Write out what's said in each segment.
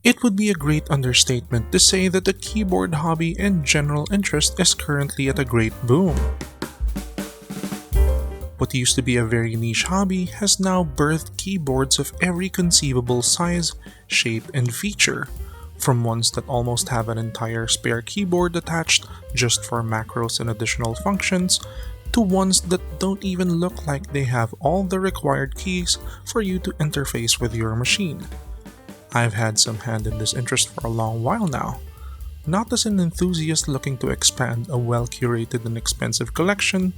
It would be a great understatement to say that the keyboard hobby and general interest is currently at a great boom. What used to be a very niche hobby has now birthed keyboards of every conceivable size, shape, and feature, from ones that almost have an entire spare keyboard attached just for macros and additional functions, to ones that don't even look like they have all the required keys for you to interface with your machine. I've had some hand in this interest for a long while now, not as an enthusiast looking to expand a well-curated and expensive collection,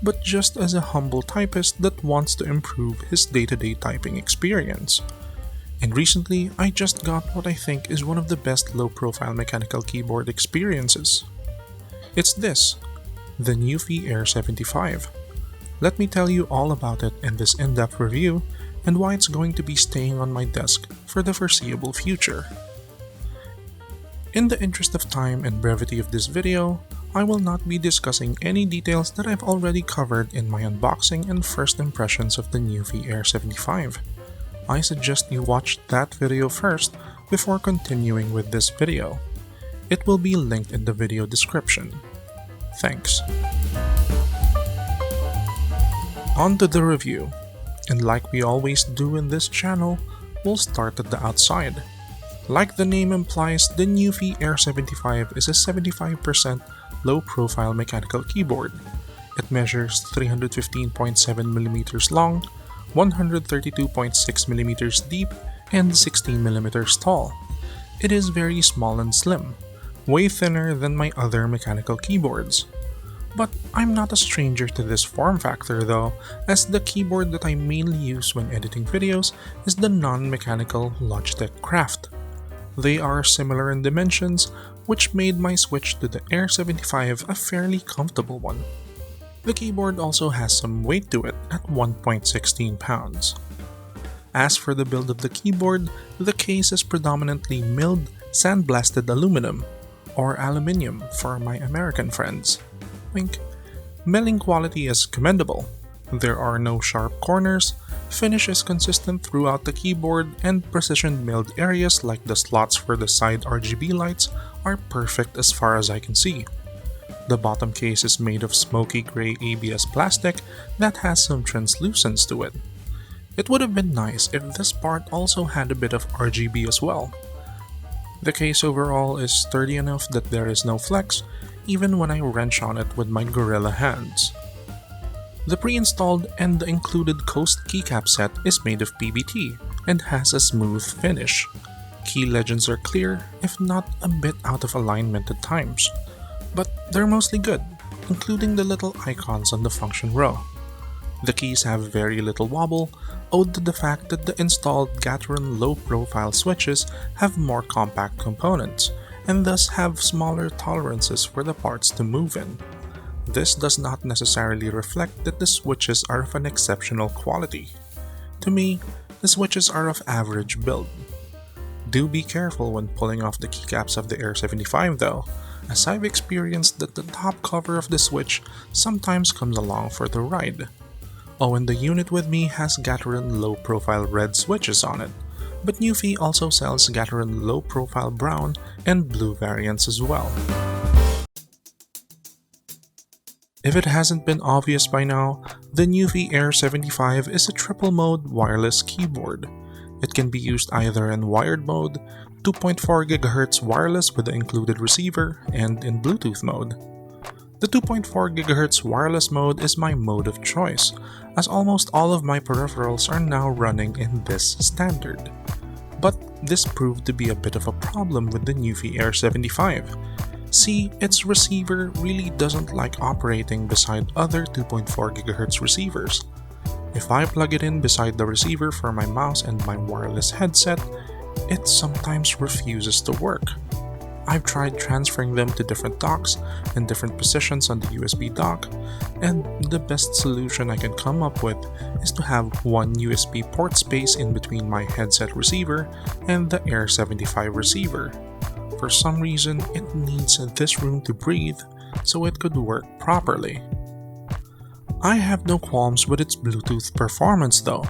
but just as a humble typist that wants to improve his day-to-day typing experience. And recently, I just got what I think is one of the best low-profile mechanical keyboard experiences. It's this, the NuPhy Air75. Let me tell you all about it in this in-depth review and why it's going to be staying on my desk for the foreseeable future. In the interest of time and brevity of this video, I will not be discussing any details that I've already covered in my unboxing and first impressions of the NuPhy Air75. I suggest you watch that video first before continuing with this video. It will be linked in the video description. Thanks. On to the review, and like we always do in this channel, we'll start at the outside. Like the name implies, the NuPhy Air75 is a 75% low-profile mechanical keyboard. It measures 315.7mm long, 132.6mm deep, and 16mm tall. It is very small and slim, way thinner than my other mechanical keyboards. But I'm not a stranger to this form factor though, as the keyboard that I mainly use when editing videos is the non-mechanical Logitech Craft. They are similar in dimensions, which made my switch to the Air75 a fairly comfortable one. The keyboard also has some weight to it at 1.16 pounds. As for the build of the keyboard, the case is predominantly milled sandblasted aluminum, or aluminium for my American friends. Wink. Milling quality is commendable. There are no sharp corners, finish is consistent throughout the keyboard, and precision milled areas like the slots for the side RGB lights are perfect as far as I can see. The bottom case is made of smoky gray ABS plastic that has some translucence to it. It would have been nice if this part also had a bit of RGB as well. The case overall is sturdy enough that there is no flex, even when I wrench on it with my gorilla hands. The pre-installed and the included Coast keycap set is made of PBT and has a smooth finish. Key legends are clear, if not a bit out of alignment at times, but they're mostly good, including the little icons on the function row. The keys have very little wobble, owed to the fact that the installed Gateron low-profile switches have more compact components, and thus have smaller tolerances for the parts to move in. This does not necessarily reflect that the switches are of an exceptional quality. To me, the switches are of average build. Do be careful when pulling off the keycaps of the Air75 though, as I've experienced that the top cover of the switch sometimes comes along for the ride. Oh, and the unit with me has Gateron low-profile red switches on it, but NuPhy also sells Gateron low-profile brown and blue variants as well. If it hasn't been obvious by now, the NuPhy Air75 is a triple-mode wireless keyboard. It can be used either in wired mode, 2.4 GHz wireless with the included receiver, and in Bluetooth mode. The 2.4 GHz wireless mode is my mode of choice, as almost all of my peripherals are now running in this standard. But this proved to be a bit of a problem with the NuPhy Air75. See, its receiver really doesn't like operating beside other 2.4 GHz receivers. If I plug it in beside the receiver for my mouse and my wireless headset, it sometimes refuses to work. I've tried transferring them to different docks and different positions on the USB dock, and the best solution I can come up with is to have one USB port space in between my headset receiver and the Air75 receiver. For some reason, it needs this room to breathe so it could work properly. I have no qualms with its Bluetooth performance though.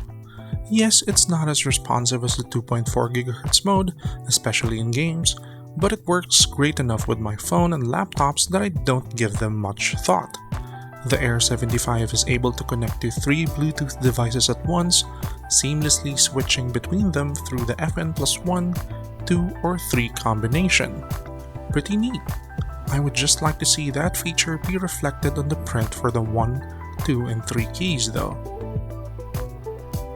Yes, it's not as responsive as the 2.4 GHz mode, especially in games, but it works great enough with my phone and laptops that I don't give them much thought. The Air75 is able to connect to 3 Bluetooth devices at once, seamlessly switching between them through the FN plus 1, 2, or 3 combination. Pretty neat. I would just like to see that feature be reflected on the print for the 1, 2, and 3 keys though.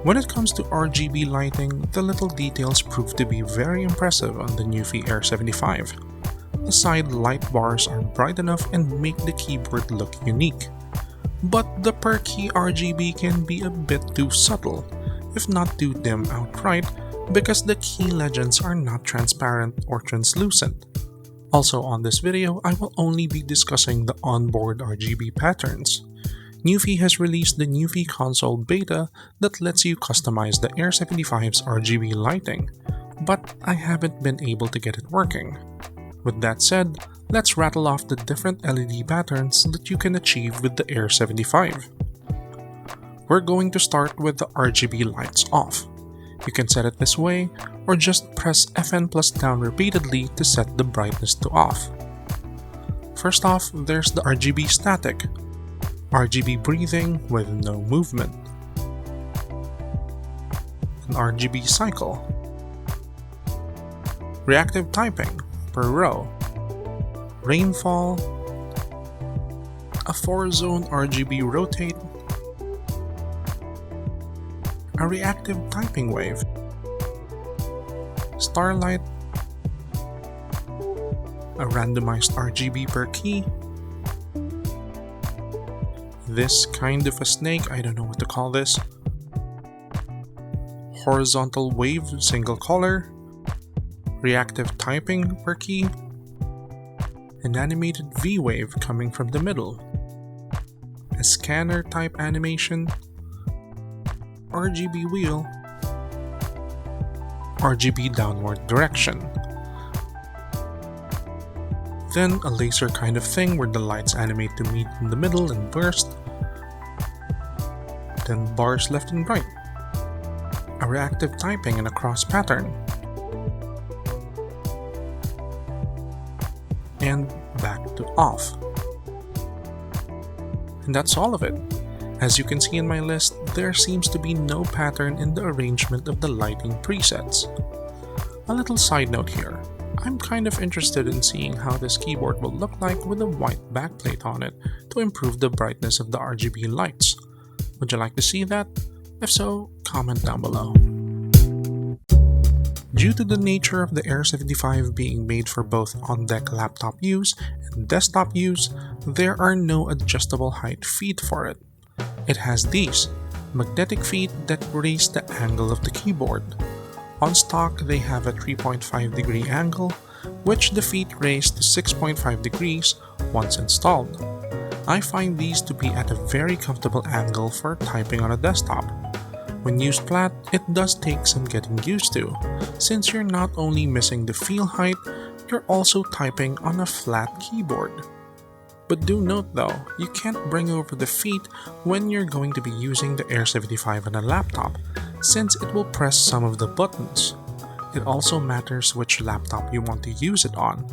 When it comes to RGB lighting, the little details prove to be very impressive on the NuPhy Air75. The side light bars are bright enough and make the keyboard look unique. But the per key RGB can be a bit too subtle, if not too dim outright, because the key legends are not transparent or translucent. Also on this video, I will only be discussing the onboard RGB patterns. NuPhy has released the NuPhy console beta that lets you customize the Air75's RGB lighting, but I haven't been able to get it working. With that said, let's rattle off the different LED patterns that you can achieve with the Air75. We're going to start with the RGB lights off. You can set it this way, or just press FN plus down repeatedly to set the brightness to off. First off, there's the RGB static, RGB breathing with no movement, an RGB cycle, reactive typing per row, rainfall, a 4-zone RGB rotate, a reactive typing wave, starlight, a randomized RGB per key, this kind of a snake, I don't know what to call this, horizontal wave single color, reactive typing per key, an animated V-wave coming from the middle, a scanner type animation, RGB wheel, RGB downward direction. Then a laser kind of thing where the lights animate to meet in the middle and burst. Then bars left and right. A reactive typing and a cross pattern. And back to off. And that's all of it. As you can see in my list, there seems to be no pattern in the arrangement of the lighting presets. A little side note here. I'm kind of interested in seeing how this keyboard will look like with a white backplate on it to improve the brightness of the RGB lights. Would you like to see that? If so, comment down below. Due to the nature of the Air75 being made for both on-deck laptop use and desktop use, there are no adjustable height feet for it. It has these magnetic feet that raise the angle of the keyboard. On stock, they have a 3.5 degree angle, which the feet raise to 6.5 degrees once installed. I find these to be at a very comfortable angle for typing on a desktop. When used flat, it does take some getting used to, since you're not only missing the feel height, you're also typing on a flat keyboard. But do note though, you can't bring over the feet when you're going to be using the Air75 on a laptop, since it will press some of the buttons. It also matters which laptop you want to use it on.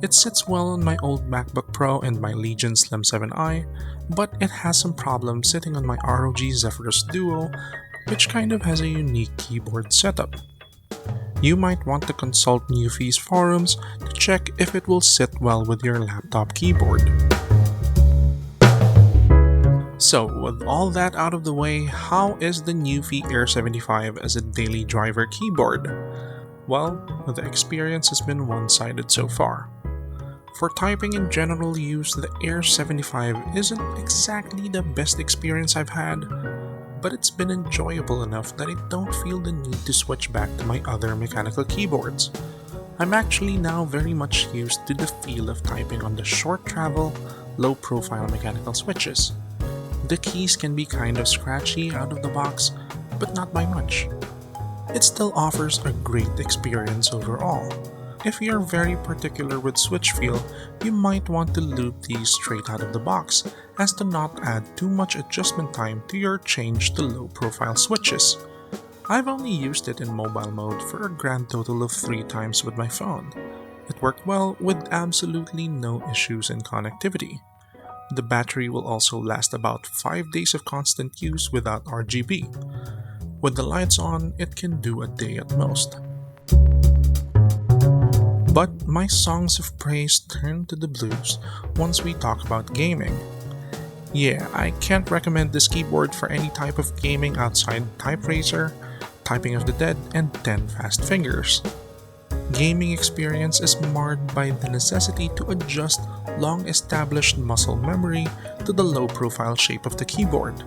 It sits well on my old MacBook Pro and my Legion Slim 7i, but it has some problems sitting on my ROG Zephyrus Duo, which kind of has a unique keyboard setup. You might want to consult NuPhy's forums to check if it will sit well with your laptop keyboard. So, with all that out of the way, how is the NuPhy Air75 as a daily driver keyboard? Well, the experience has been one-sided so far. For typing in general use, the Air75 isn't exactly the best experience I've had, but it's been enjoyable enough that I don't feel the need to switch back to my other mechanical keyboards. I'm actually now very much used to the feel of typing on the short travel, low-profile mechanical switches. The keys can be kind of scratchy out of the box, but not by much. It still offers a great experience overall. If you're very particular with switch feel, you might want to loop these straight out of the box, as to not add too much adjustment time to your change to low profile switches. I've only used it in mobile mode for a grand total of 3 times with my phone. It worked well with absolutely no issues in connectivity. The battery will also last about 5 days of constant use without RGB. With the lights on, it can do a day at most. But my songs of praise turn to the blues once we talk about gaming. Yeah, I can't recommend this keyboard for any type of gaming outside type racer, typing of the dead, and 10 fast fingers. Gaming experience is marred by the necessity to adjust long-established muscle memory to the low-profile shape of the keyboard.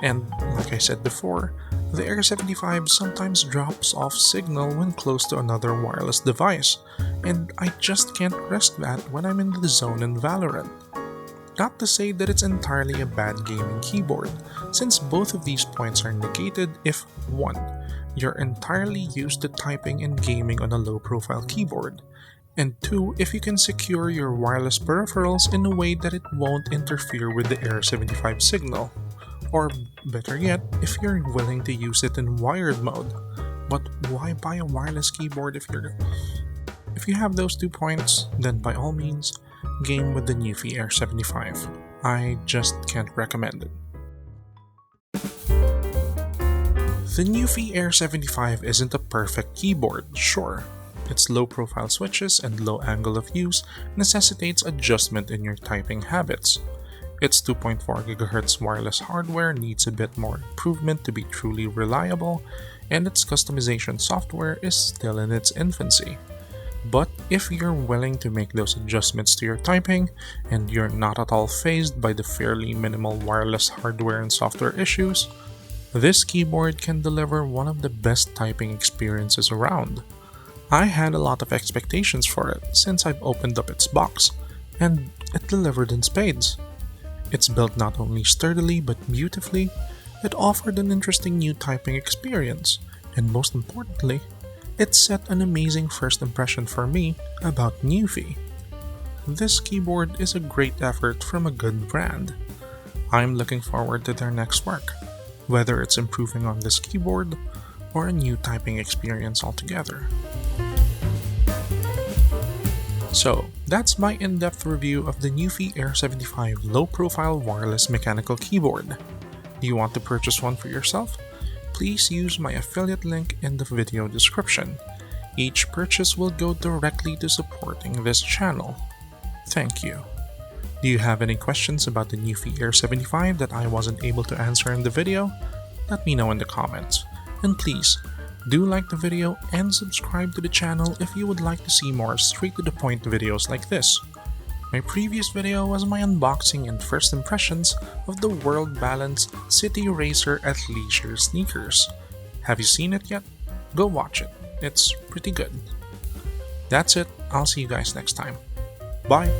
And, like I said before, the Air75 sometimes drops off signal when close to another wireless device, and I just can't risk that when I'm in the zone in Valorant. Not to say that it's entirely a bad gaming keyboard, since both of these points are negated if 1. You're entirely used to typing and gaming on a low-profile keyboard, and 2. If you can secure your wireless peripherals in a way that it won't interfere with the Air75 signal. Or better yet, if you're willing to use it in wired mode. But why buy a wireless keyboard if you have those 2 points? Then by all means, game with the NuPhy Air75. I just can't recommend it. The NuPhy Air75 isn't a perfect keyboard, sure. Its low-profile switches and low angle of use necessitates adjustment in your typing habits. Its 2.4 GHz wireless hardware needs a bit more improvement to be truly reliable, and its customization software is still in its infancy. But if you're willing to make those adjustments to your typing, and you're not at all fazed by the fairly minimal wireless hardware and software issues, this keyboard can deliver one of the best typing experiences around. I had a lot of expectations for it since I've opened up its box, and it delivered in spades. It's built not only sturdily but beautifully, it offered an interesting new typing experience, and most importantly, it set an amazing first impression for me about NuPhy. This keyboard is a great effort from a good brand. I'm looking forward to their next work, whether it's improving on this keyboard or a new typing experience altogether. So, that's my in-depth review of the NuPhy Air75 low-profile wireless mechanical keyboard. Do you want to purchase one for yourself? Please use my affiliate link in the video description. Each purchase will go directly to supporting this channel. Thank you. Do you have any questions about the NuPhy Air75 that I wasn't able to answer in the video? Let me know in the comments. And please, do like the video and subscribe to the channel if you would like to see more straight-to-the-point videos like this. My previous video was my unboxing and first impressions of the World Balance City Racer Athleisure sneakers. Have you seen it yet? Go watch it. It's pretty good. That's it. I'll see you guys next time. Bye!